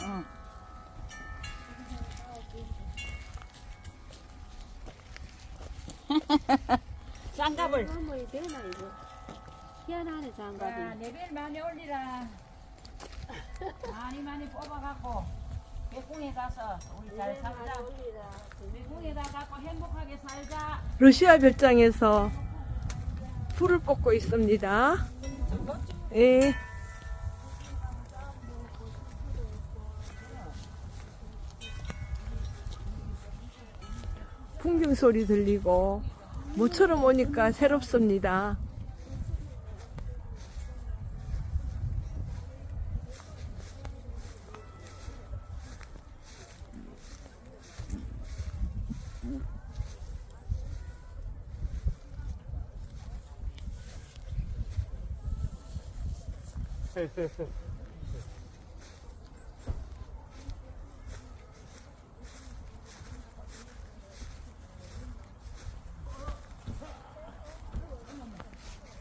응. 장갑을. 뭐 되나 이거? 희한하네 야, 장갑이. 레벨 많이 올리라. 많이 뽑아갖고 백궁에 가서 우리 잘 살자. 백궁에다 갖고 행복하게 살자. 러시아 별장에서 불을 뻗고 있습니다. 예. 풍경 소리 들리고 모처럼 오니까 새롭습니다.